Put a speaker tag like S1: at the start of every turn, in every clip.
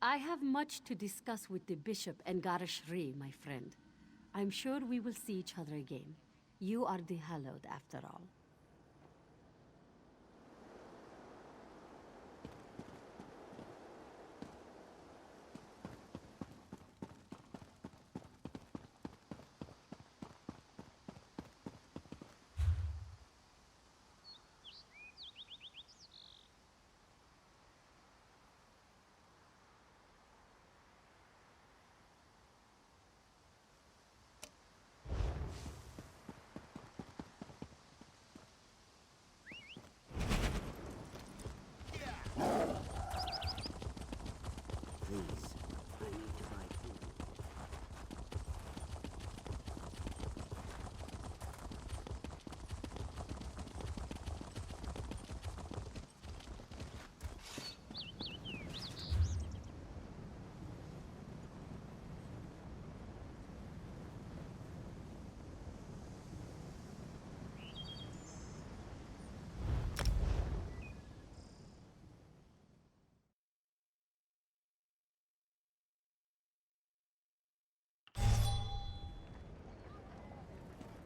S1: I have much to discuss with the Bishop and Garashri, my friend. I'm sure we will see each other again. You are the hallowed, after all.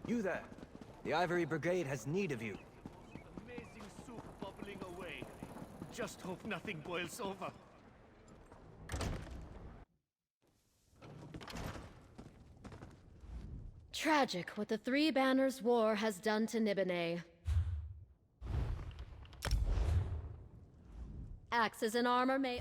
S2: You there! The Ivory Brigade has need of you.
S3: Amazing soup bubbling away. Just hope nothing boils over.
S4: Tragic what the Three Banners War has done to Nibene. Axes and armor may...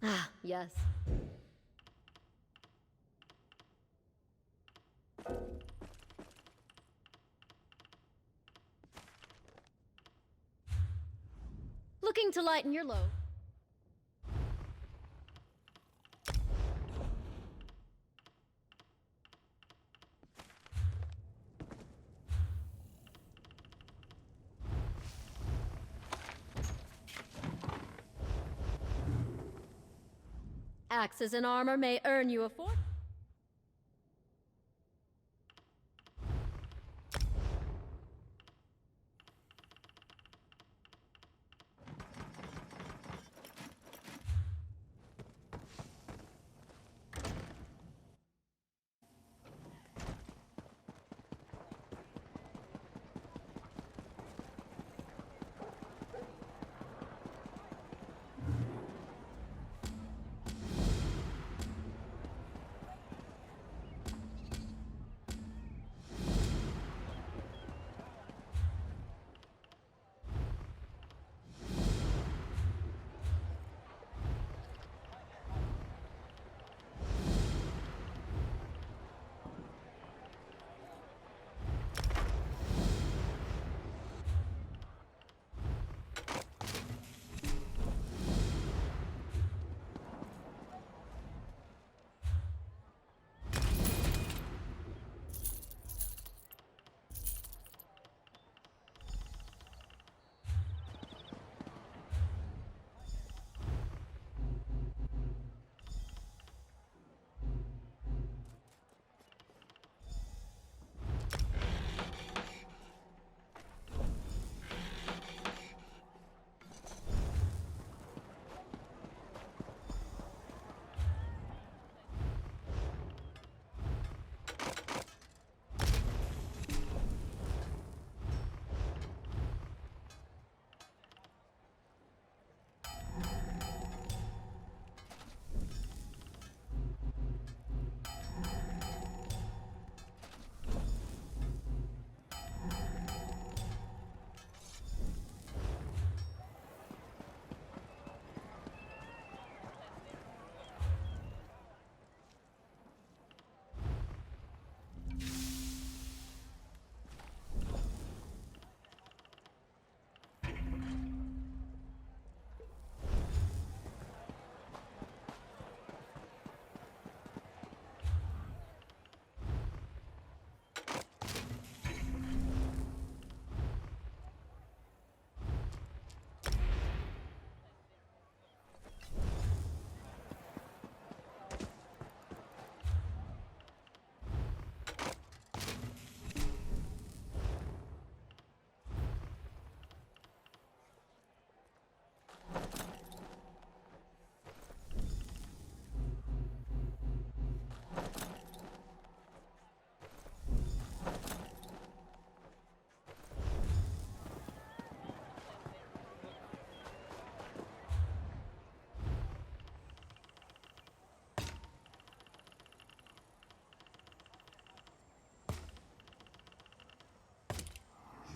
S4: Ah, yes. Looking to lighten your load. Axes and armor may earn you a fortune.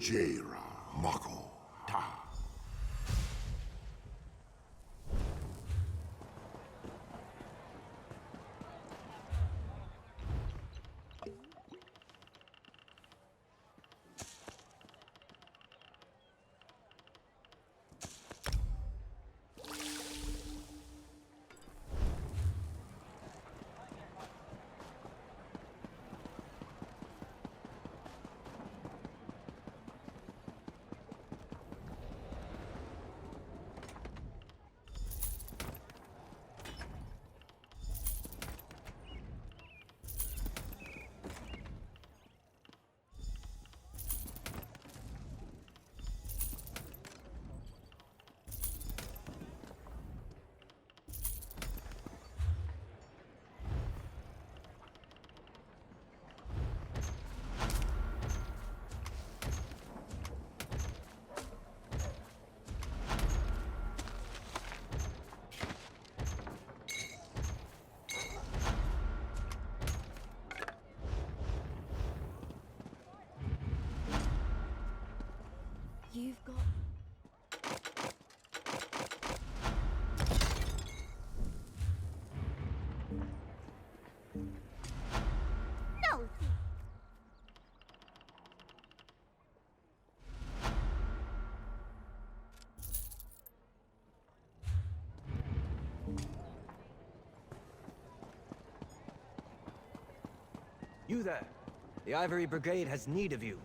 S5: Jaira Mako Ta.
S4: You've got...
S6: No!
S2: You there! The Ivory Brigade has need of you.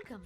S4: Welcome.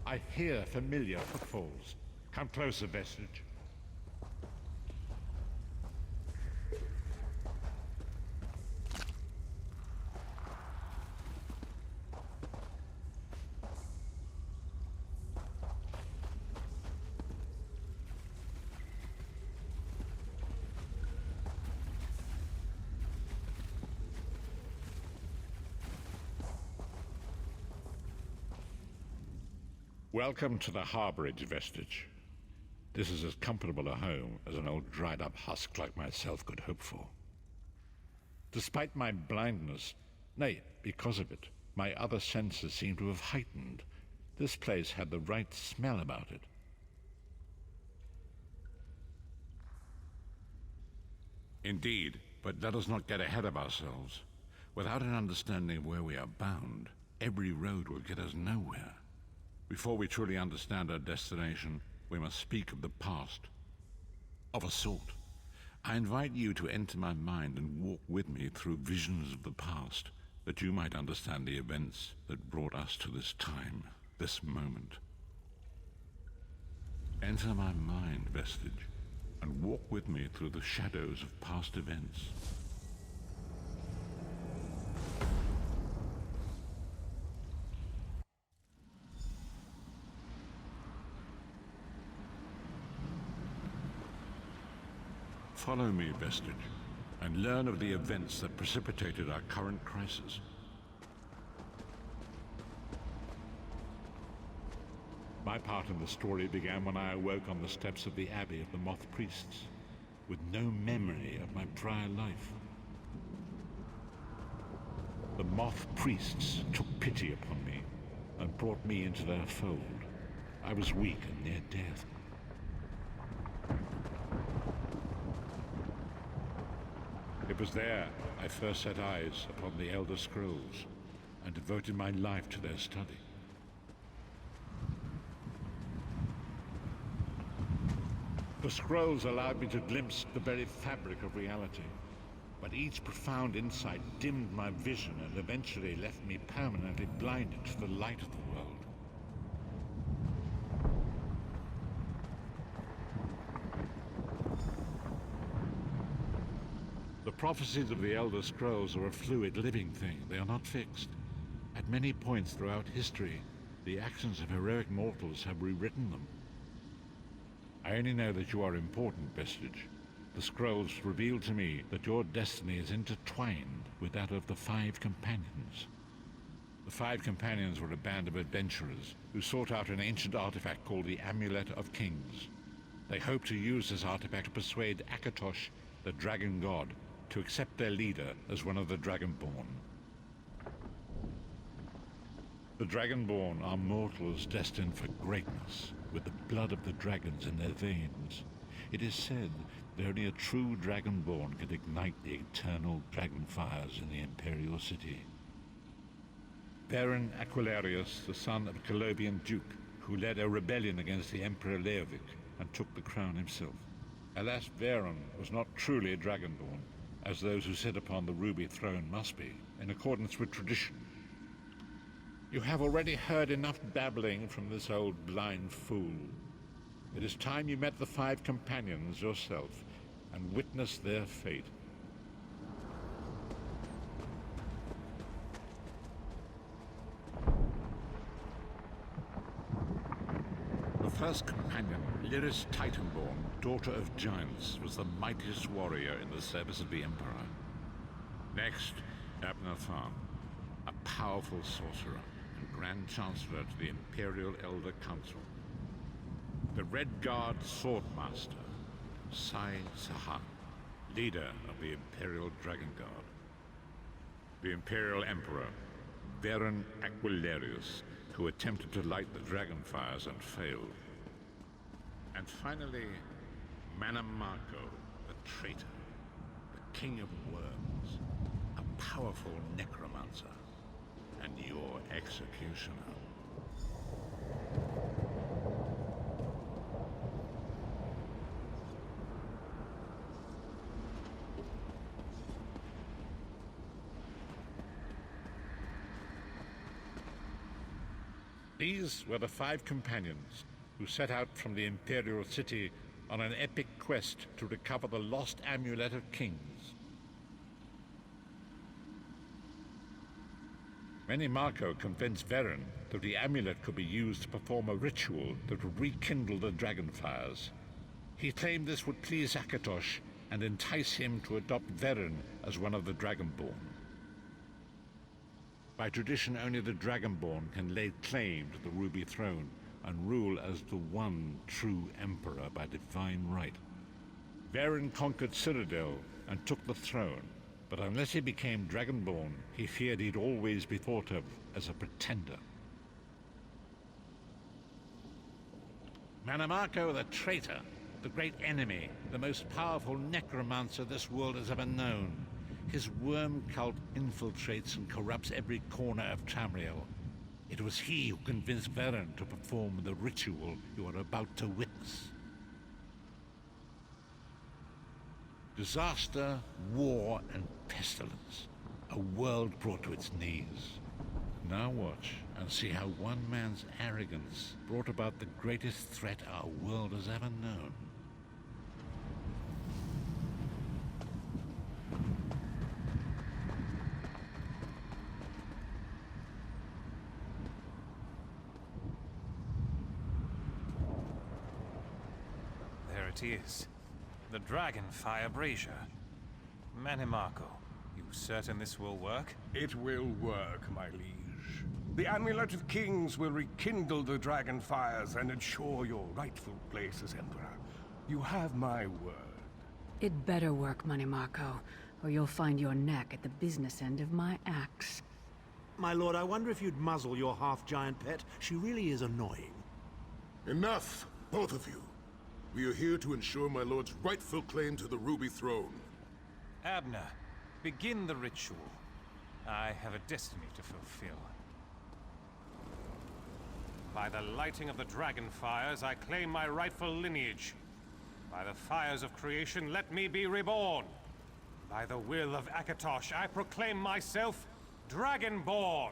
S5: I hear familiar footfalls. Come closer, Vestige. Welcome to the harborage, Vestige. This is as comfortable a home as an old dried-up husk like myself could hope for. Despite my blindness, nay, because of it, my other senses seem to have heightened. This place had the right smell about it. Indeed, but let us not get ahead of ourselves. Without an understanding of where we are bound, every road will get us nowhere. Before we truly understand our destination, we must speak of the past. Of a sort. I invite you to enter my mind and walk with me through visions of the past, that you might understand the events that brought us to this time, this moment. Enter my mind, Vestige, and walk with me through the shadows of past events. Follow me, Vestige, and learn of the events that precipitated our current crisis. My part in the story began when I awoke on the steps of the Abbey of the Moth Priests, with no memory of my prior life. The Moth Priests took pity upon me and brought me into their fold. I was weak and near death. It was there I first set eyes upon the Elder Scrolls and devoted my life to their study. The scrolls allowed me to glimpse the very fabric of reality, but each profound insight dimmed my vision and eventually left me permanently blinded to the light of the world. The prophecies of the Elder Scrolls are a fluid, living thing. They are not fixed. At many points throughout history, the actions of heroic mortals have rewritten them. I only know that you are important, Vestige. The scrolls reveal to me that your destiny is intertwined with that of the Five Companions. The Five Companions were a band of adventurers who sought out an ancient artifact called the Amulet of Kings. They hoped to use this artifact to persuade Akatosh, the Dragon God, to accept their leader as one of the Dragonborn. The Dragonborn are mortals destined for greatness, with the blood of the dragons in their veins. It is said that only a true Dragonborn can ignite the eternal dragon fires in the Imperial City. Baron Aquilarius, the son of a Colovian duke, who led a rebellion against the Emperor Leovic and took the crown himself. Alas, Baron was not truly a Dragonborn, as those who sit upon the ruby throne must be, in accordance with tradition. You have already heard enough babbling from this old blind fool. It is time you met the Five Companions yourself and witnessed their fate. The first companion, Lyris Titanborn, daughter of giants, was the mightiest warrior in the service of the Emperor. Next, Abnathan, a powerful sorcerer and Grand Chancellor to the Imperial Elder Council. The Red Guard Swordmaster, Sai Sahan, leader of the Imperial Dragon Guard. The Imperial Emperor, Baron Aquilarius, who attempted to light the dragon fires and failed. And finally, Manamarco, the traitor, the King of Worms, a powerful necromancer, and your executioner. These were the 5 companions who set out from the Imperial City on an epic quest to recover the lost Amulet of Kings. Menimarco convinced Veren that the amulet could be used to perform a ritual that would rekindle the dragonfires. He claimed this would please Akatosh and entice him to adopt Veren as one of the Dragonborn. By tradition, only the Dragonborn can lay claim to the Ruby Throne and rule as the one true Emperor by divine right. Veren conquered Cyrodiil and took the throne, but unless he became Dragonborn, he feared he'd always be thought of as a pretender. Menimarco the traitor, the great enemy, the most powerful necromancer this world has ever known. His worm cult infiltrates and corrupts every corner of Tamriel. It was he who convinced Veren to perform the ritual you are about to witness. Disaster, war, and pestilence. A world brought to its knees. Now watch and see how one man's arrogance brought about the greatest threat our world has ever known.
S7: There it is. The Dragonfire Brazier. Menimarco, you certain this will work?
S8: It will work, my liege. The Amulet of Kings will rekindle the dragon fires and ensure your rightful place as Emperor. You have my word.
S9: It better work, Menimarco, or you'll find your neck at the business end of my axe.
S10: My lord, I wonder if you'd muzzle your half-giant pet. She really is annoying.
S11: Enough, both of you. We are here to ensure my lord's rightful claim to the Ruby Throne.
S7: Abner, begin the ritual. I have a destiny to fulfill. By the lighting of the dragon fires, I claim my rightful lineage. By the fires of creation, let me be reborn. By the will of Akatosh, I proclaim myself Dragonborn.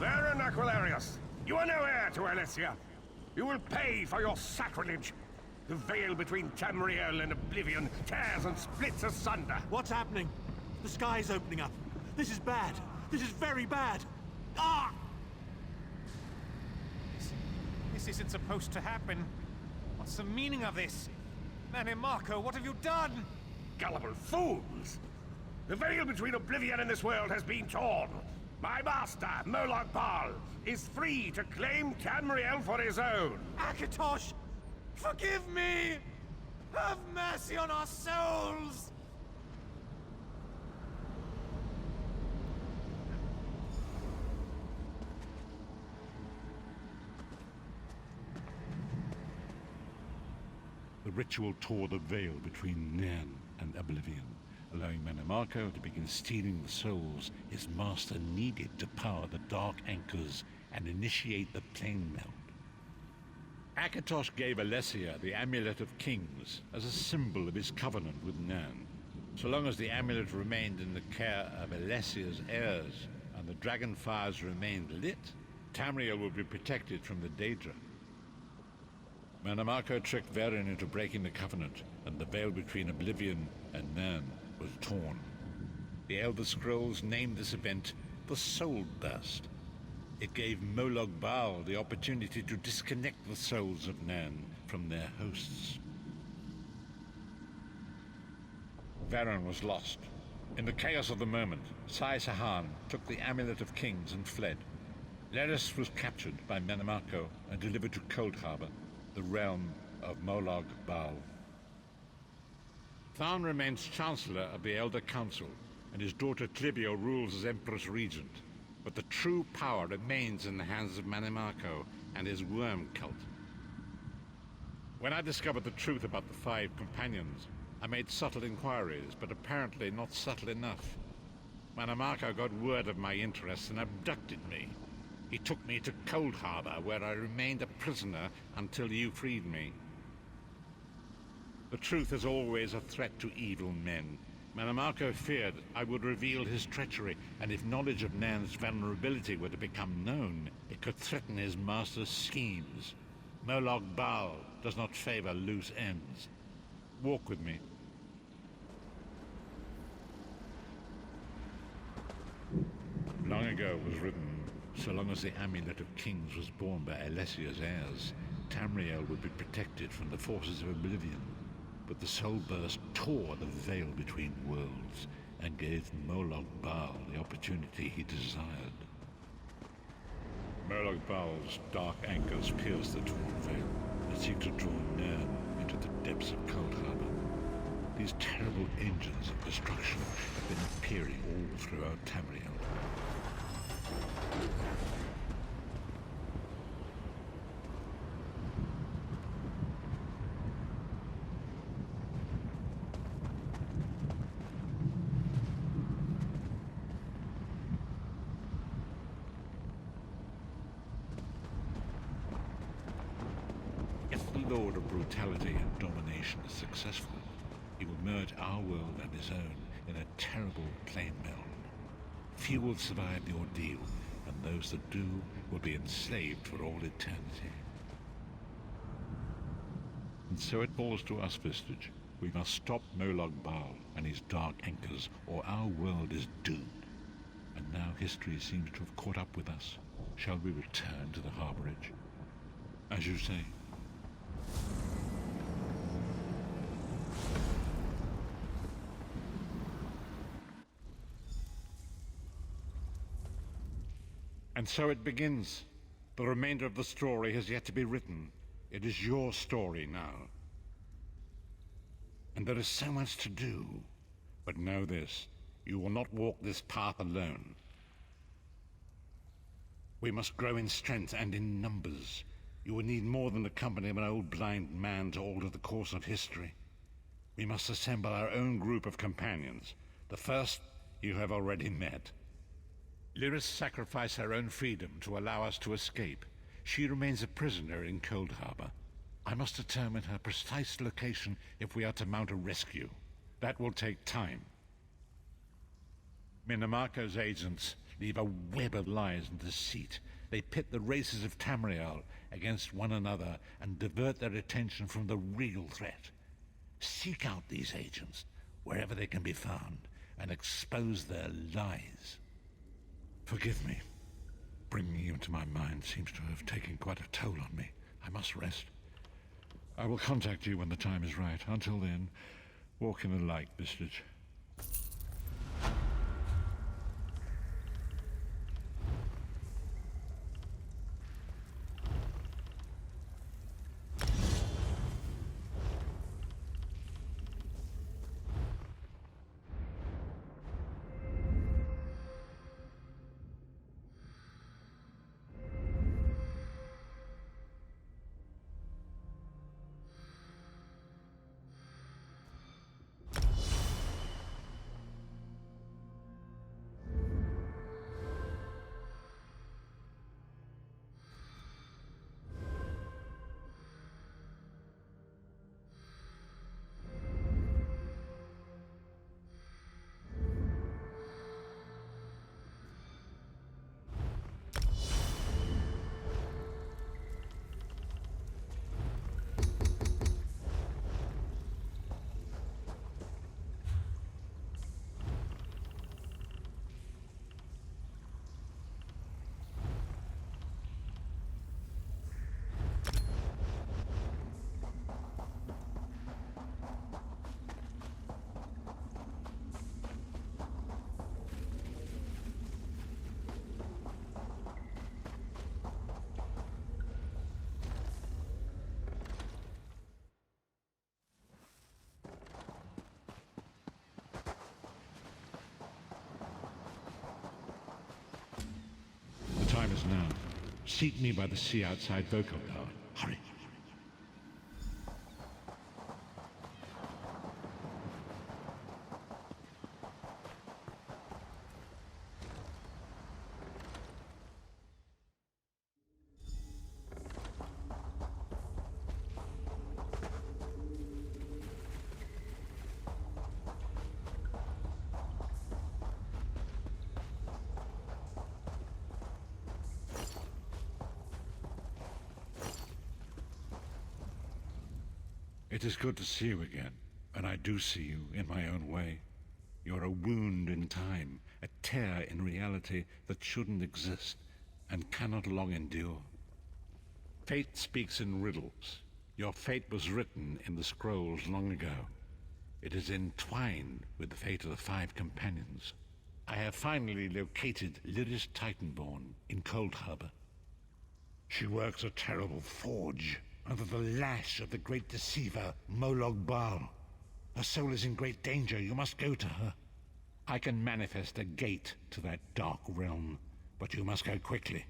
S8: Veren Aquilarius, you are no heir to Alesia. You will pay for your sacrilege. The veil between Tamriel and Oblivion tears and splits asunder.
S10: What's happening? The sky's opening up. This is bad. This is very bad. Ah!
S7: This isn't supposed to happen. What's the meaning of this? Menimarco, what have you done?
S8: Gullible fools! The veil between Oblivion and this world has been torn. My master, Moloch Baal, is free to claim Tamriel for his own.
S7: Akatosh, forgive me! Have mercy on our souls!
S5: The ritual tore the veil between Nairn and Oblivion, allowing Menimarco to begin stealing the souls his master needed to power the Dark Anchors and initiate the plane melt. Akatosh gave Alesia the Amulet of Kings as a symbol of his covenant with Nairn. So long as the amulet remained in the care of Alessia's heirs and the dragon fires remained lit, Tamriel would be protected from the Daedra. Menimarco tricked Veren into breaking the covenant, and the veil between Oblivion and Nairn was torn. The Elder Scrolls named this event the Soul Burst. It gave Moloch Baal the opportunity to disconnect the souls of Nairn from their hosts. Veren was lost. In the chaos of the moment, Sai Sahan took the Amulet of Kings and fled. Leris was captured by Menimarco and delivered to Cold Harbor, the realm of Moloch Baal. Tharn remains Chancellor of the Elder Council, and his daughter Clibio rules as Empress Regent. But the true power remains in the hands of Menimarco and his worm cult. When I discovered the truth about the 5 companions, I made subtle inquiries, but apparently not subtle enough. Menimarco got word of my interests and abducted me. He took me to Cold Harbor, where I remained a prisoner until you freed me. The truth is always a threat to evil men. Manamarco feared I would reveal his treachery, and if knowledge of Nan's vulnerability were to become known, it could threaten his master's schemes. Molag Bal does not favor loose ends. Walk with me. Long ago it was written, so long as the Amulet of Kings was borne by Alessia's heirs, Tamriel would be protected from the forces of oblivion. But the soul burst tore the veil between worlds and gave Molag Bal the opportunity he desired. Molag Bal's dark anchors pierce the torn veil and seek to draw Nan into the depths of Cold Harbor. These terrible engines of destruction have been appearing all throughout Tamriel. If the Lord of Brutality and Domination is successful, he will merge our world and his own in a terrible plain meld. Few will survive the ordeal, and those that do will be enslaved for all eternity. And so it falls to us, Vistage. We must stop Molag Bal and his dark anchors, or our world is doomed. And now history seems to have caught up with us. Shall we return to the harborage? As you say. And so it begins. The remainder of the story has yet to be written. It is your story now. And there is so much to do. But know this, you will not walk this path alone. We must grow in strength and in numbers. You will need more than the company of an old blind man to alter the course of history. We must assemble our own group of companions. The first you have already met. Lyris sacrificed her own freedom to allow us to escape. She remains a prisoner in Cold Harbor. I must determine her precise location if we are to mount a rescue. That will take time. Minamarco's agents leave a web of lies and deceit. They pit the races of Tamriel against one another and divert their attention from the real threat. Seek out these agents, wherever they can be found, and expose their lies. Forgive me. Bringing you into my mind seems to have taken quite a toll on me. I must rest. I will contact you when the time is right. Until then, walk in the light, Vistage. The time is now. Seek me by the sea outside Vocal Guard. Hurry. It is good to see you again, and I do see you in my own way. You're a wound in time, a tear in reality that shouldn't exist and cannot long endure. Fate speaks in riddles. Your fate was written in the scrolls long ago. It is entwined with the fate of the 5 companions. I have finally located Lyris Titanborn in Cold Harbor. She works a terrible forge under the lash of the great deceiver Molog Baal. Her soul is in great danger. You must go to her. I can manifest a gate to that dark realm, but you must go quickly.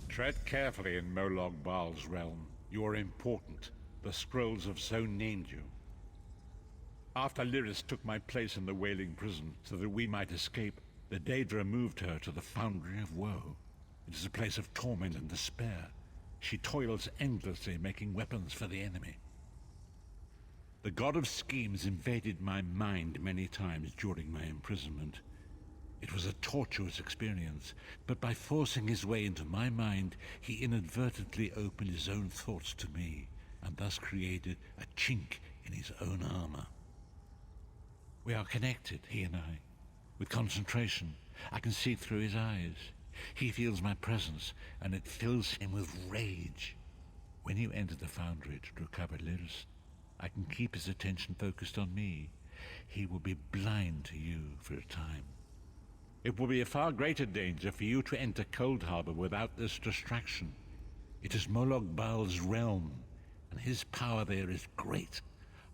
S5: Tread carefully in Molog Baal's realm. You are important. The scrolls have so named you. After Lyris took my place in the Wailing Prison so that we might escape, the Daedra moved her to the Foundry of Woe. It is a place of torment and despair. She toils endlessly making weapons for the enemy. The God of Schemes invaded my mind many times during my imprisonment. It was a tortuous experience, but by forcing his way into my mind, he inadvertently opened his own thoughts to me, and thus created a chink in his own armor. We are connected, he and I. With concentration, I can see through his eyes. He feels my presence, and it fills him with rage. When you enter the Foundry to recover Lyris, I can keep his attention focused on me. He will be blind to you for a time. It will be a far greater danger for you to enter Cold Harbor without this distraction. It is Molog Baal's realm, and his power there is great.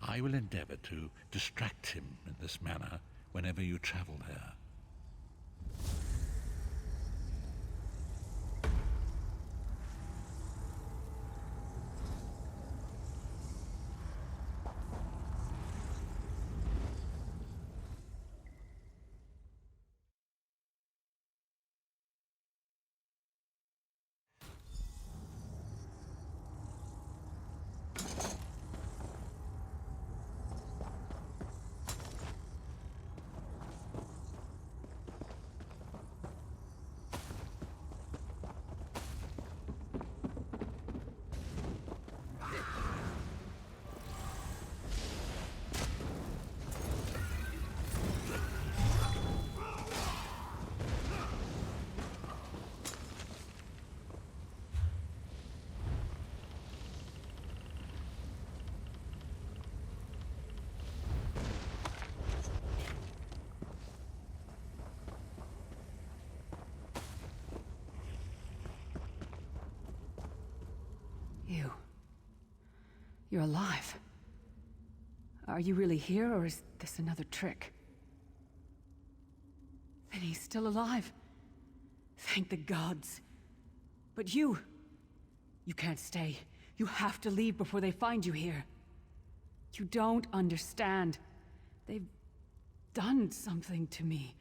S5: I will endeavor to distract him in this manner whenever you travel there.
S9: You're alive. Are you really here, or is this another trick? Then he's still alive. Thank the gods. But you can't stay. You have to leave before they find you here. You don't understand. They've done something to me.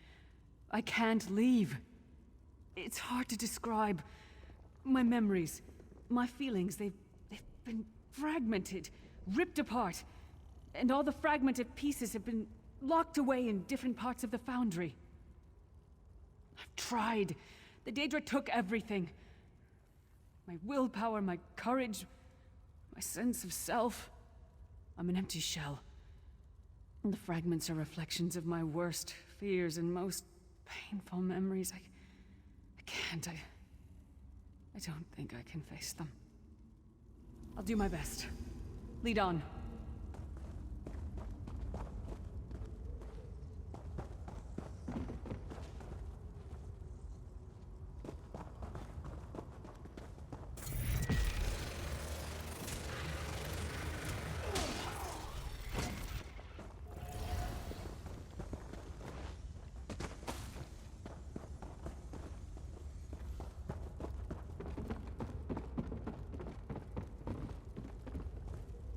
S9: I can't leave. It's hard to describe. My memories, my feelings, they've been fragmented, ripped apart. And all the fragmented pieces have been locked away in different parts of the Foundry. I've tried. The Daedra took everything. My willpower, my courage, my sense of self. I'm an empty shell. And the fragments are reflections of my worst fears and most painful memories. I can't. I don't think I can face them. I'll do my best. Lead on.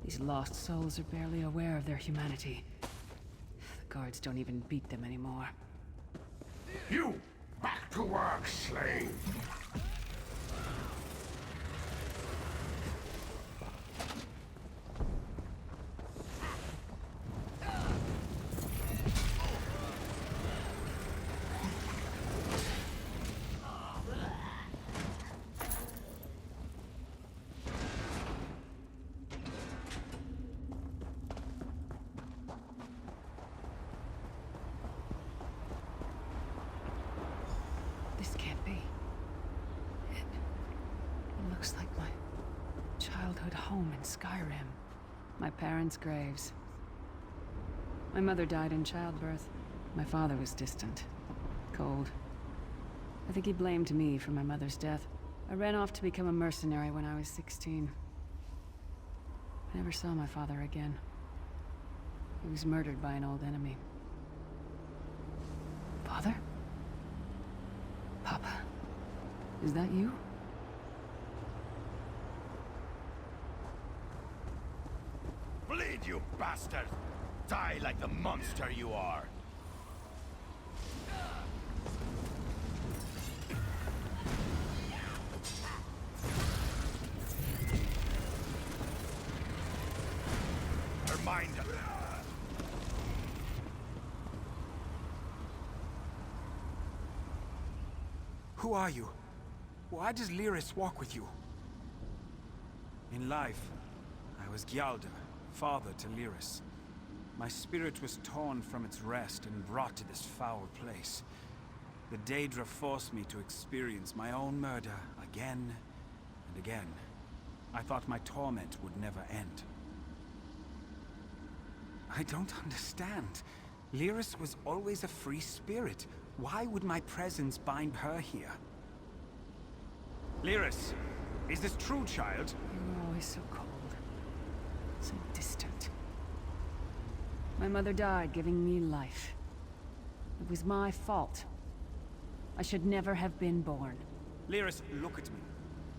S9: These lost souls are barely aware of their humanity. The guards don't even beat them anymore.
S8: You! Back to work, slave!
S9: Looks like my childhood home in Skyrim. My parents' graves. My mother died in childbirth. My father was distant. Cold. I think he blamed me for my mother's death. I ran off to become a mercenary when I was 16. I never saw my father again. He was murdered by an old enemy. Father? Papa? Is that you?
S8: Bleed, you bastard! Die like the monster you are! Remind them.
S12: Who are you? Why does Lyris walk with you? In life, I was Gyalda, father to Lyris. My spirit was torn from its rest and brought to this foul place. The Daedra forced me to experience my own murder again and again. I thought my torment would never end. I don't understand. Lyris was always a free spirit. Why would my presence bind her here? Lyris, is this true, child?
S9: You were always so cold. So distant. My mother died, giving me life. It was my fault. I should never have been born.
S12: Lyris, look at me.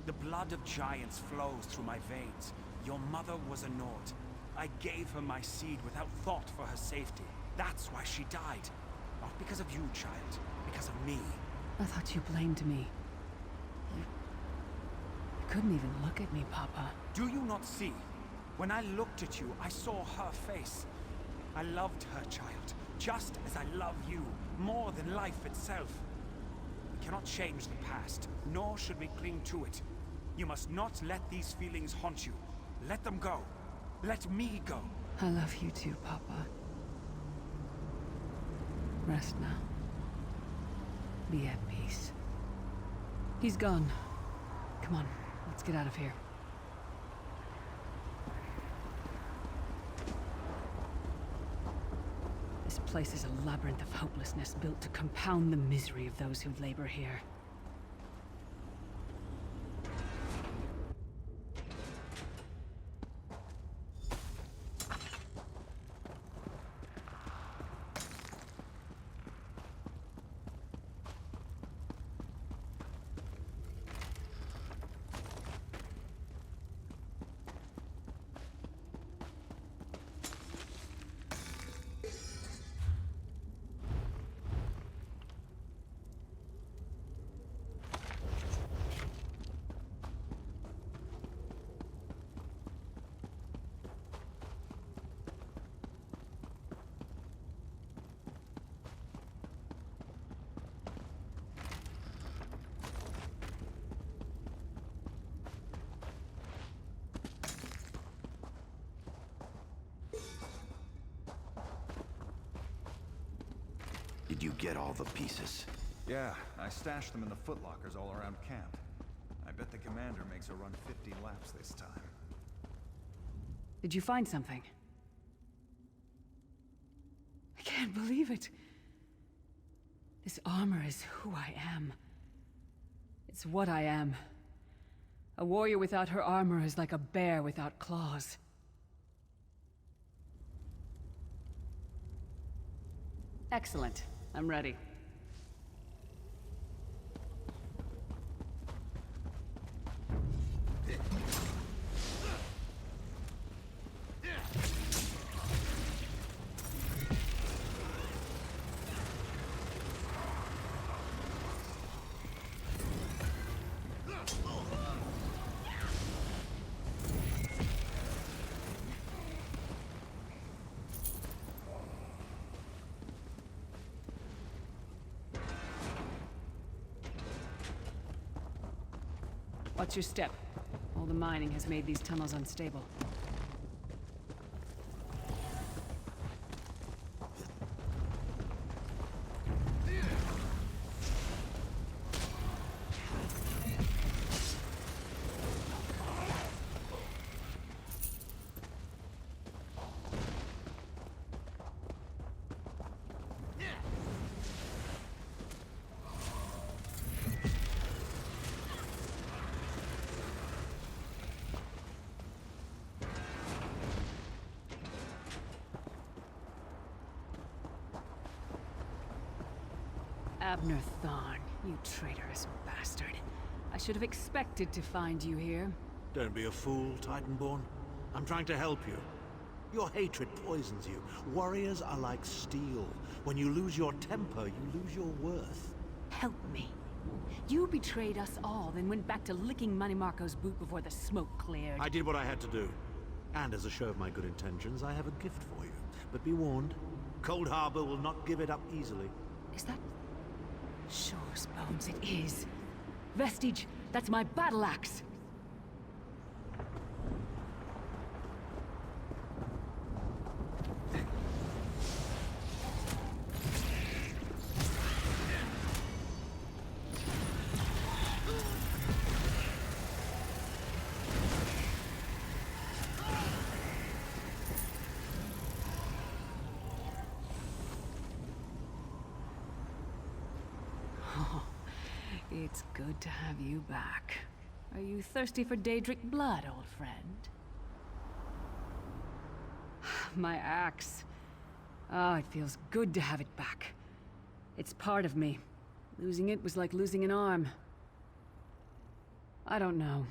S12: The blood of giants flows through my veins. Your mother was a Nord. I gave her my seed without thought for her safety. That's why she died. Not because of you, child. Because of me.
S9: I thought you blamed me. You couldn't even look at me, Papa.
S12: Do you not see? When I looked at you, I saw her face. I loved her, child. Just as I love you. More than life itself. We cannot change the past, nor should we cling to it. You must not let these feelings haunt you. Let them go. Let me go.
S9: I love you too, Papa. Rest now. Be at peace. He's gone. Come on, let's get out of here. This place is a labyrinth of hopelessness built to compound the misery of those who labor here.
S13: Did you get all the pieces?
S14: Yeah, I stashed them in the footlockers all around camp. I bet the commander makes her run 50 laps this time.
S9: Did you find something? I can't believe it. This armor is who I am. It's what I am. A warrior without her armor is like a bear without claws. Excellent. I'm ready. Watch your step. All the mining has made these tunnels unstable. Abner Thorn, you traitorous bastard. I should have expected to find you here.
S10: Don't be a fool, Titanborn. I'm trying to help you. Your hatred poisons you. Warriors are like steel. When you lose your temper, you lose your worth.
S9: Help me. You betrayed us all, then went back to licking Manny Marco's boot before the smoke cleared.
S10: I did what I had to do. And as a show of my good intentions, I have a gift for you. But be warned, Cold Harbor will not give it up easily.
S9: Is that... Sure, Bones, it is. Vestige, that's my battle axe! It's good to have you back. Are you thirsty for Daedric blood, old friend? My axe. Ah, it feels good to have it back. It's part of me. Losing it was like losing an arm. I don't know.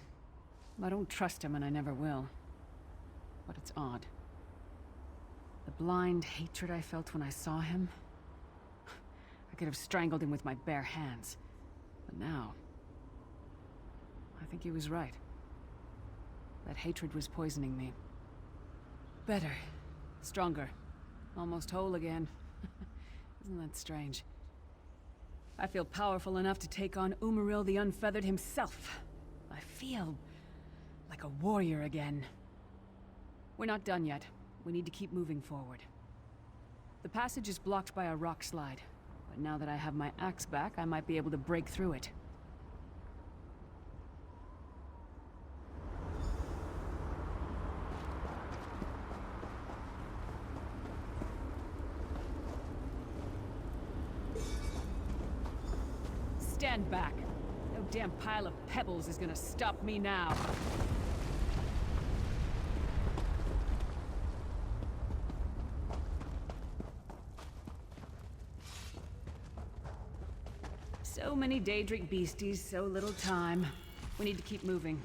S9: I don't trust him and I never will. But it's odd. The blind hatred I felt when I saw him... I could have strangled him with my bare hands. But now... I think he was right. That hatred was poisoning me. Better. Stronger. Almost whole again. Isn't that strange? I feel powerful enough to take on Umaril the Unfeathered himself. I feel... like a warrior again. We're not done yet. We need to keep moving forward. The passage is blocked by a rock slide. But now that I have my axe back, I might be able to break through it. Stand back. No damn pile of pebbles is gonna stop me now. So many Daedric beasties, so little time. We need to keep moving.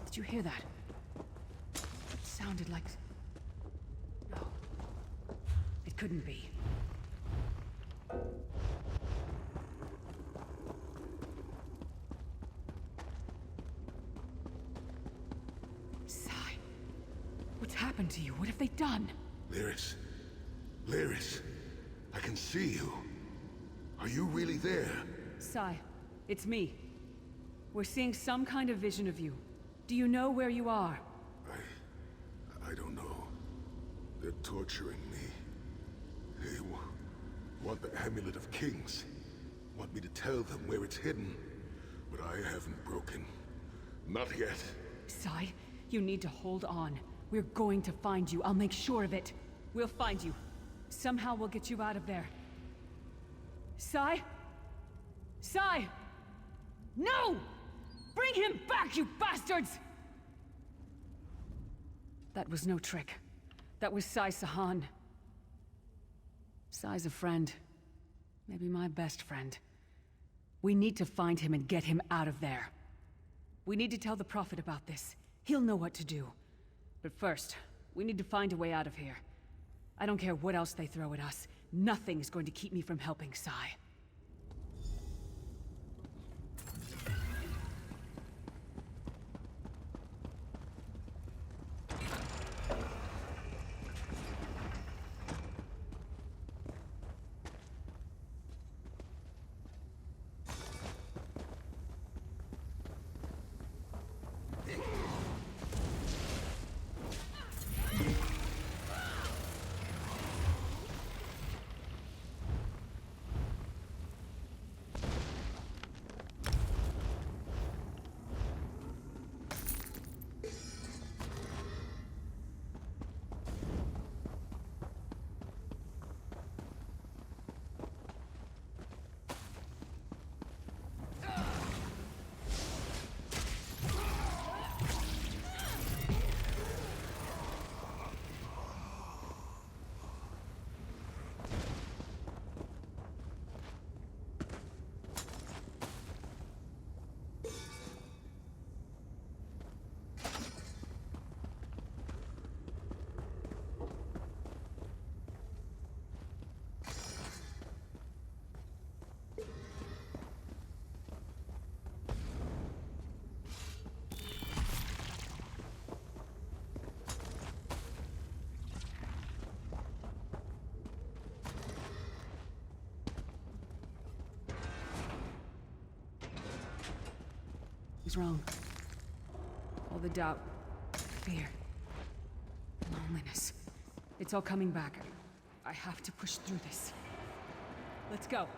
S9: Did you hear that? It sounded like... No. It couldn't be. Sai. What's happened to you? What have they done?
S11: Lyris. Lyris. I can see you. Are you really there?
S9: Sai, it's me. We're seeing some kind of vision of you. Do you know where you are?
S11: I don't know. They're torturing me. They want the Amulet of Kings. Want me to tell them where it's hidden. But I haven't broken. Not yet.
S9: Sai, you need to hold on. We're going to find you. I'll make sure of it. We'll find you. Somehow we'll get you out of there. Sai? Sai! No! Bring him back, you bastards! That was no trick. That was Sai Sahan. Sai's a friend. Maybe my best friend. We need to find him and get him out of there. We need to tell the Prophet about this. He'll know what to do. But first, we need to find a way out of here. I don't care what else they throw at us. Nothing is going to keep me from helping Sai. He's wrong. All the doubt, fear, loneliness. It's all coming back. I have to push through this. Let's go.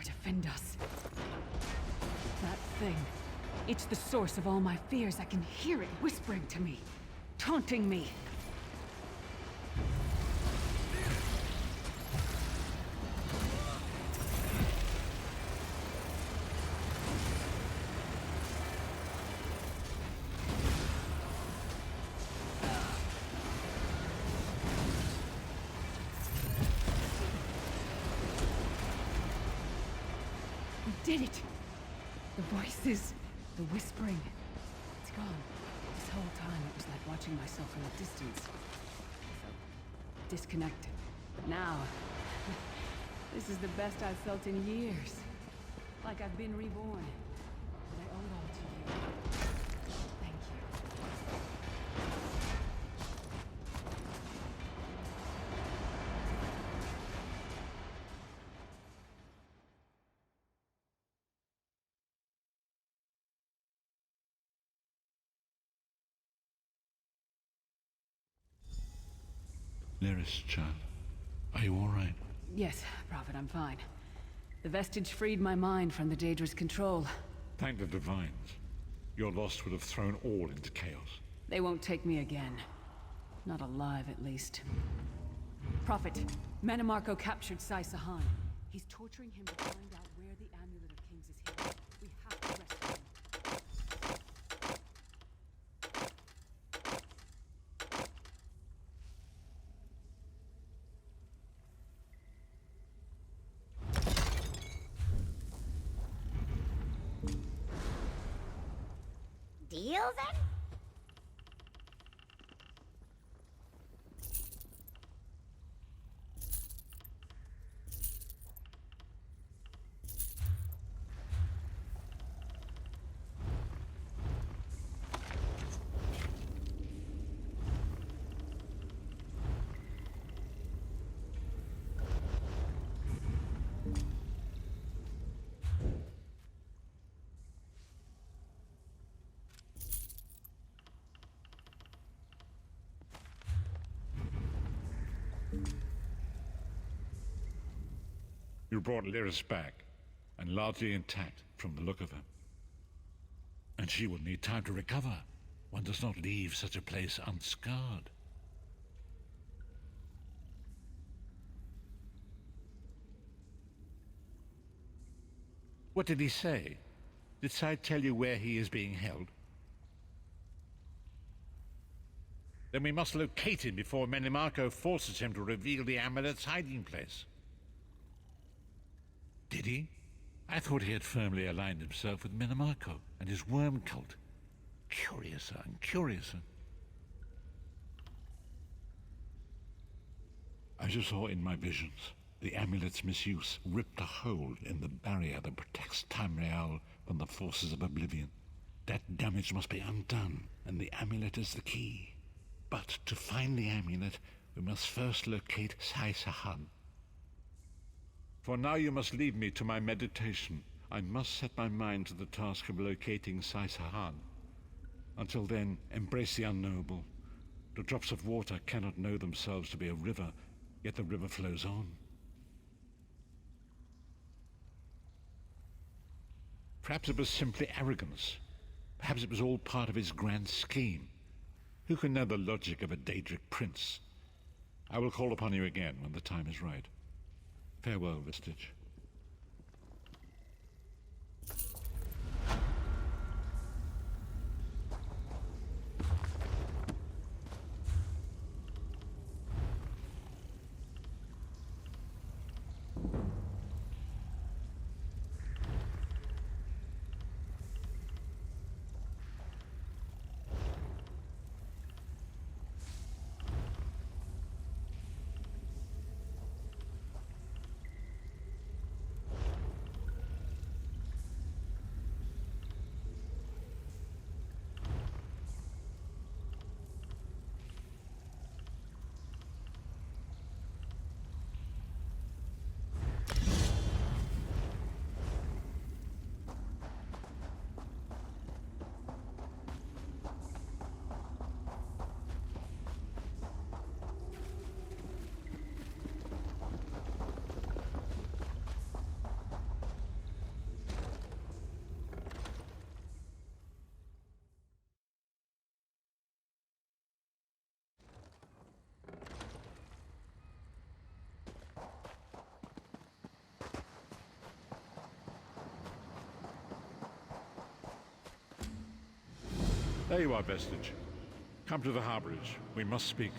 S9: Defend us. That thing. It's the source of all my fears. I can hear it whispering to me, taunting me. Did it! The voices, the whispering. It's gone. This whole time it was like watching myself from a distance. I felt disconnected. But now, this is the best I've felt in years. Like I've been reborn. And I owe it all to you. Thank you.
S5: Lyris, child. Are you all right?
S9: Yes, Prophet, I'm fine. The vestige freed my mind from the Daedra's control.
S5: Thank the Divines. Your loss would have thrown all into chaos.
S9: They won't take me again. Not alive, at least. Prophet, Manamarco captured Sai Sahan. He's torturing him to find out where the Amulet of Kings is hidden. We have to rescue him.
S6: Deal then?
S5: You brought Lyris back, and largely intact. from the look of her. And she will need time to recover. One does not leave such a place unscarred. What did he say? Did Sai tell you where he is being held? Then we must locate him before Menimarco forces him to reveal the amulet's hiding place. Did he? I thought he had firmly aligned himself with Menimarco and his worm cult. Curiouser and curiouser. As you saw in my visions, the amulet's misuse ripped a hole in the barrier that protects Tamriel from the forces of oblivion. That damage must be undone, and the amulet is the key. But to find the amulet, we must first locate Sai Sahan. For now you must leave me to my meditation. I must set my mind to the task of locating Sai Sahan. Until then, embrace the unknowable. The drops of water cannot know themselves to be a river, yet the river flows on. Perhaps it was simply arrogance. Perhaps it was all part of his grand scheme. Who can know the logic of a Daedric prince? I will call upon you again when the time is right. Farewell, Vestige. There you are, Vestige. Come to the harborage. We must speak.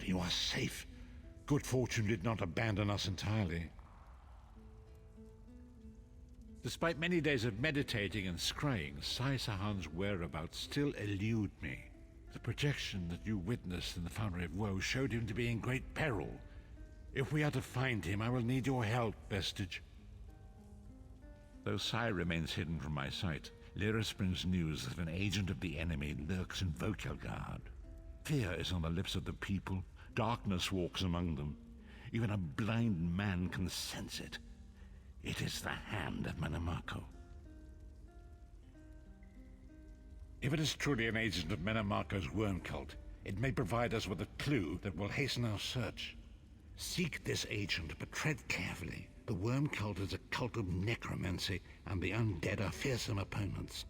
S5: You are safe. Good fortune did not abandon us entirely. Despite many days of meditating and scrying, Sai Sahan's whereabouts still elude me. The projection that you witnessed in the Foundry of Woe showed him to be in great peril. If we are to find him, I will need your help, Vestige. Though Sai remains hidden from my sight, Lyris brings news that an agent of the enemy lurks in Vokelgard. Fear is on the lips of the people. Darkness walks among them. Even a blind man can sense it. It is the hand of Menimarco. If it is truly an agent of Menimarco's worm cult, it may provide us with a clue that will hasten our search. Seek this agent, but tread carefully. The worm cult is a cult of necromancy, and the undead are fearsome opponents.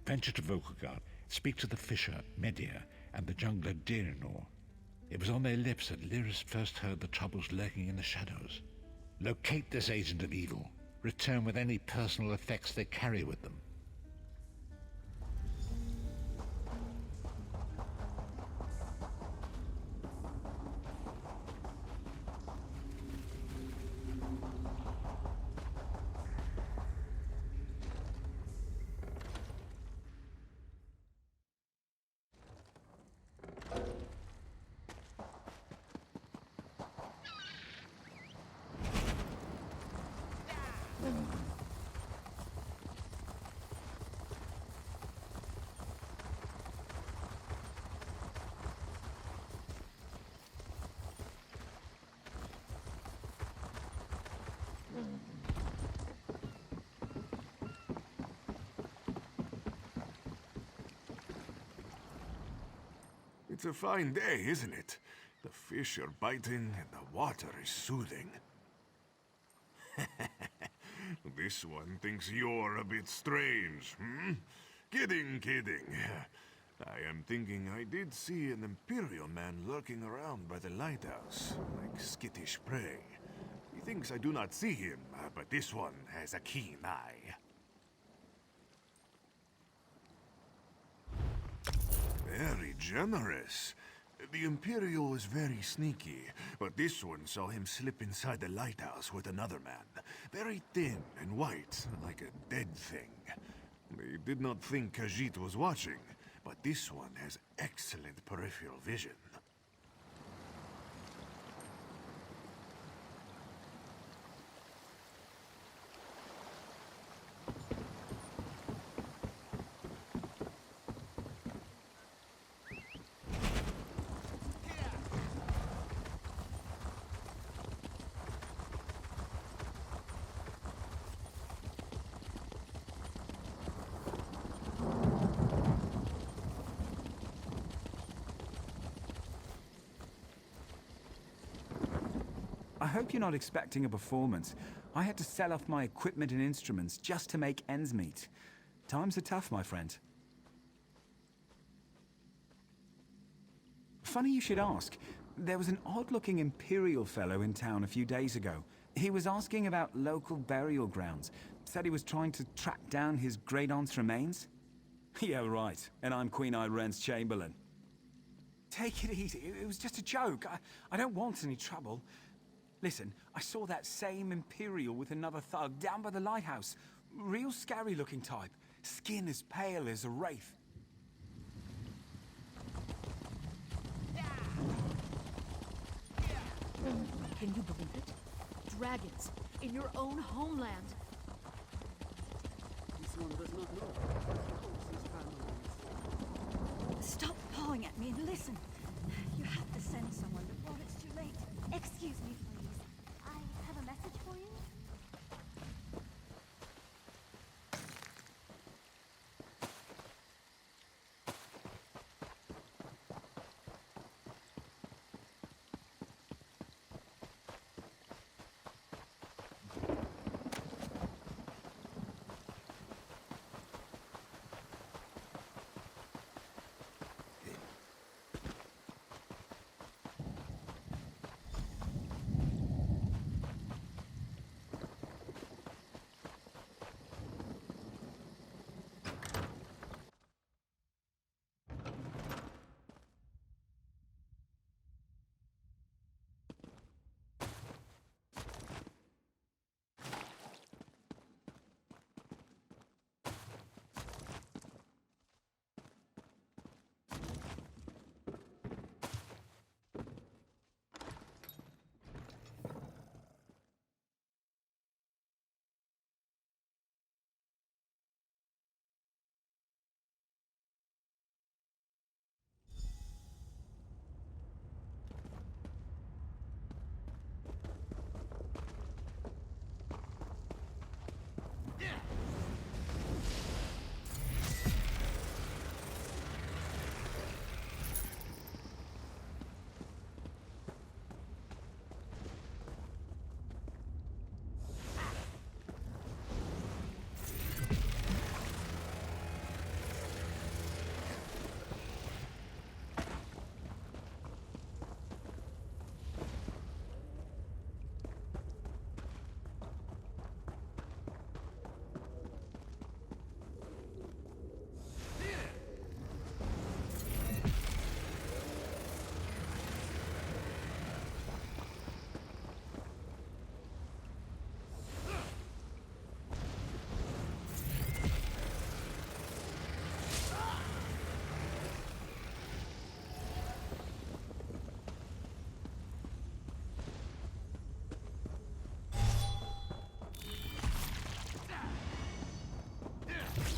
S5: Venture to Vokelgard. Speak to the fisher, Medea, and the jungler Dirinor. It was on their lips that Lyris first heard the troubles lurking in the shadows. Locate this agent of evil. Return with any personal effects they carry with them.
S11: It's a fine day, isn't it? The fish are biting and the water is soothing. This one thinks you're a bit strange, hmm? Kidding, kidding. I am thinking I did see an Imperial man lurking around by the lighthouse, like skittish prey. He thinks I do not see him, but this one has a keen eye. Very generous. The Imperial was very sneaky, but this one saw him slip inside the lighthouse with another man. Very thin and white, like a dead thing. They did not think Khajiit was watching, but this one has excellent peripheral vision.
S12: I hope you're not expecting a performance. I had to sell off my equipment and instruments just to make ends meet. Times are tough, my friend. Funny you should ask. There was an odd-looking Imperial fellow in town a few days ago. He was asking about local burial grounds. Said he was trying to track down his great-aunt's remains. Yeah, right. And I'm Queen Irene's Chamberlain. Take it easy. It was just a joke. I don't want any trouble. Listen, I saw that same Imperial with another thug down by the lighthouse. Real scary-looking type. Skin as pale as a wraith.
S4: Can you believe it? Dragons in your own homeland.
S1: This one does not know.
S6: Stop pawing at me and listen. You have to send someone before it's too late. Excuse me, please. I have a message for you.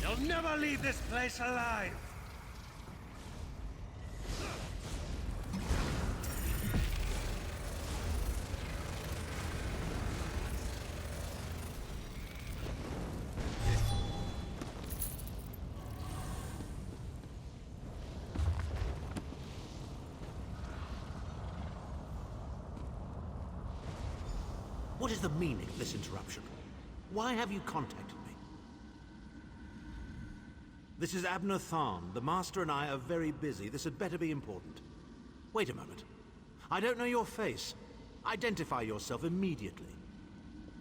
S3: You'll never leave this place alive!
S10: What is the meaning of this interruption? Why have you contacted me? This is Abner Tharn. The Master and I are very busy. This had better be important. Wait a moment. I don't know your face. Identify yourself immediately.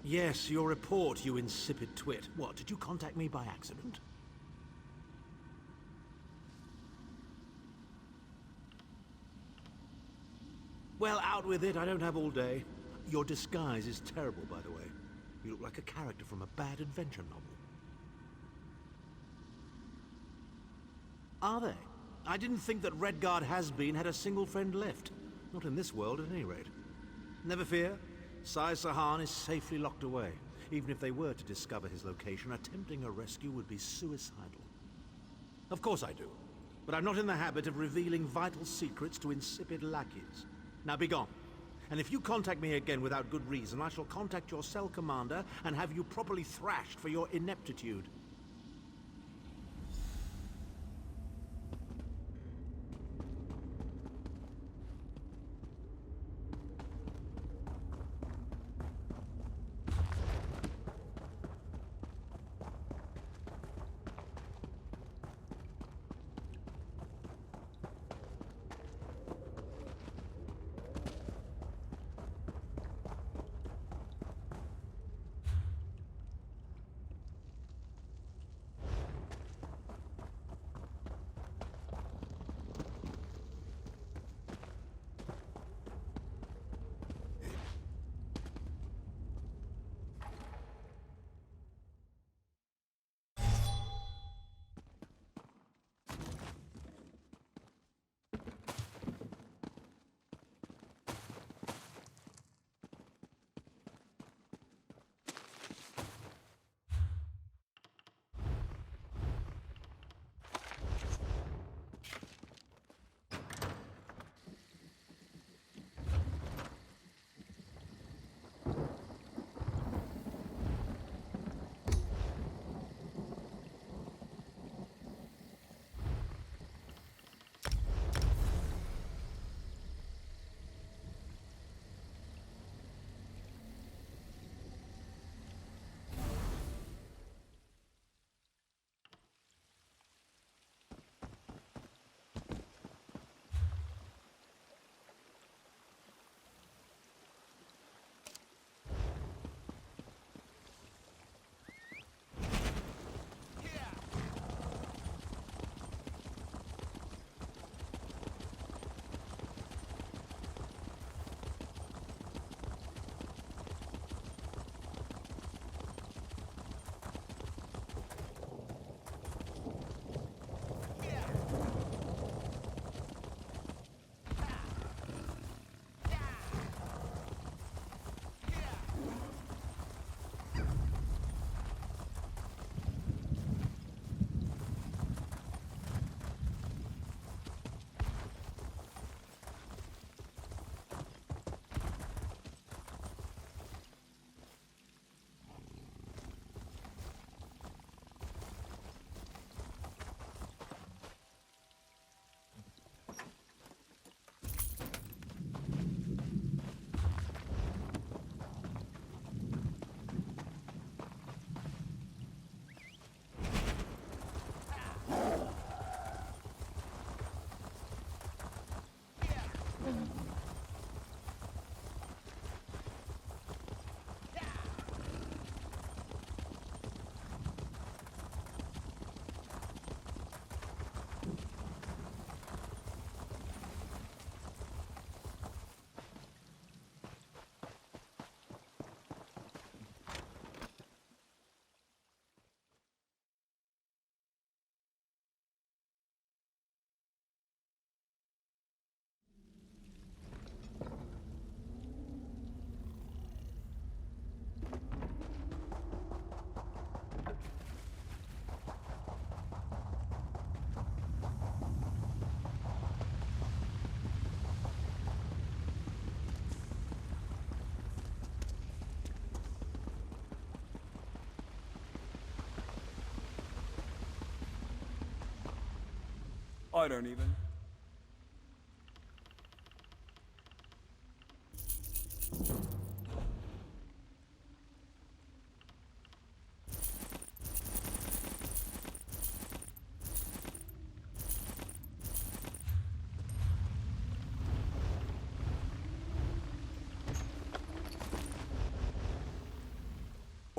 S10: Yes, your report, you insipid twit. What, did you contact me by accident? Well, out with it. I don't have all day. Your disguise is terrible, by the way. You look like a character from a bad adventure novel. Are they? I didn't think that Redguard has-been had a single friend left. Not in this world, at any rate. Never fear. Sai Sahan is safely locked away. Even if they were to discover his location, attempting a rescue would be suicidal. Of course I do. But I'm not in the habit of revealing vital secrets to insipid lackeys. Now be gone. And if you contact me again without good reason, I shall contact your cell commander and have you properly thrashed for your ineptitude.
S12: I don't even.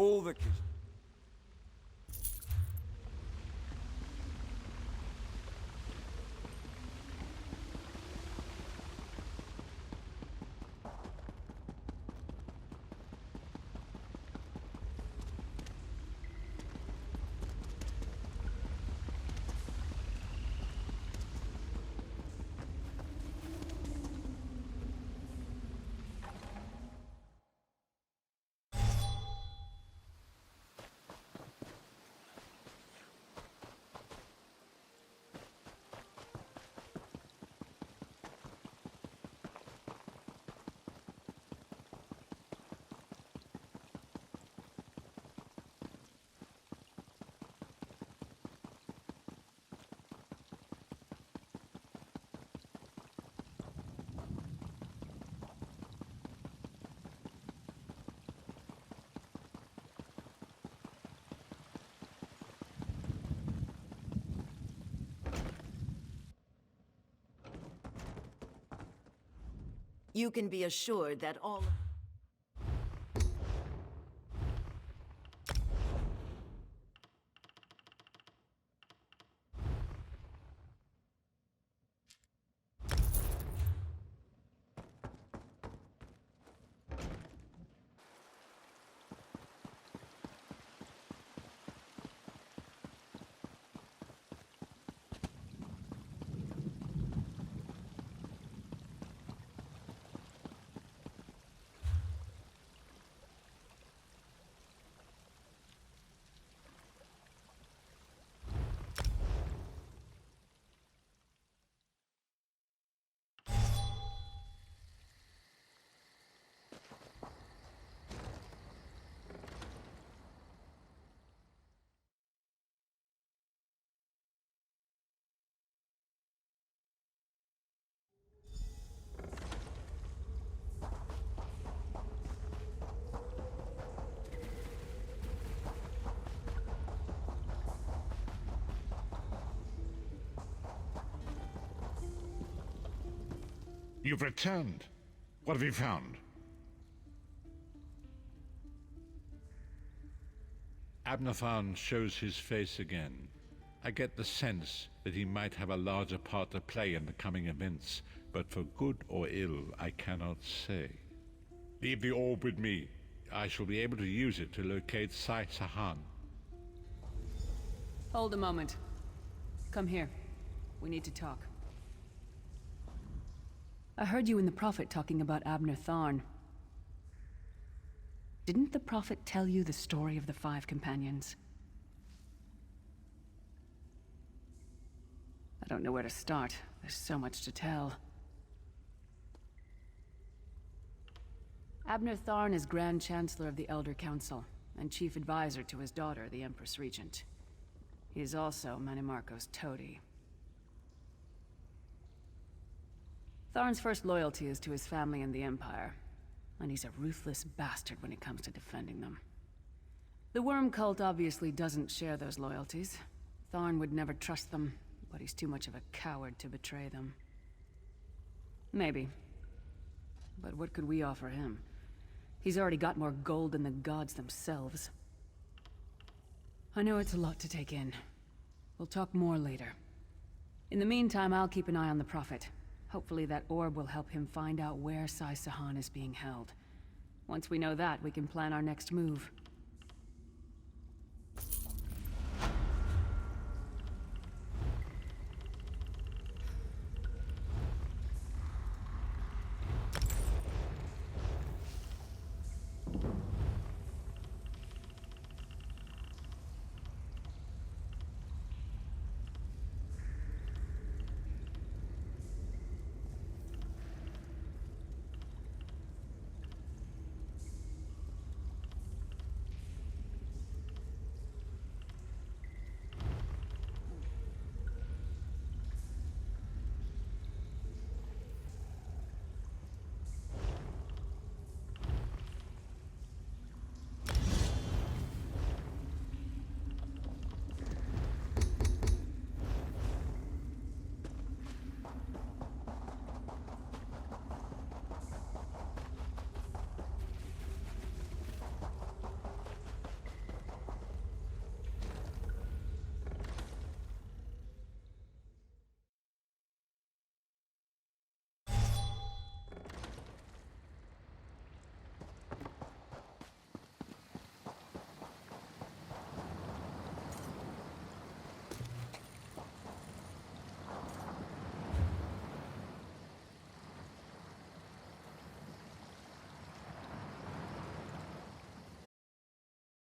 S12: all the...
S15: You can be assured that all...
S5: You've returned. What have you found? Abnathan shows his face again. I get the sense that he might have a larger part to play in the coming events, but for good or ill, I cannot say. Leave the orb with me. I shall be able to use it to locate Sai Sahan.
S9: Hold a moment. Come here. We need to talk. I heard you and the Prophet talking about Abner Tharn. Didn't the Prophet tell you the story of the 5 companions? I don't know where to start. There's so much to tell. Abner Tharn is Grand Chancellor of the Elder Council, and Chief Advisor to his daughter, the Empress Regent. He is also Manimarco's toady. Tharn's first loyalty is to his family and the Empire, and he's a ruthless bastard when it comes to defending them. The Worm Cult obviously doesn't share those loyalties. Tharn would never trust them, but he's too much of a coward to betray them. Maybe. But what could we offer him? He's already got more gold than the gods themselves. I know it's a lot to take in. We'll talk more later. In the meantime, I'll keep an eye on the Prophet. Hopefully that orb will help him find out where Sai Sahan is being held. Once we know that, we can plan our next move.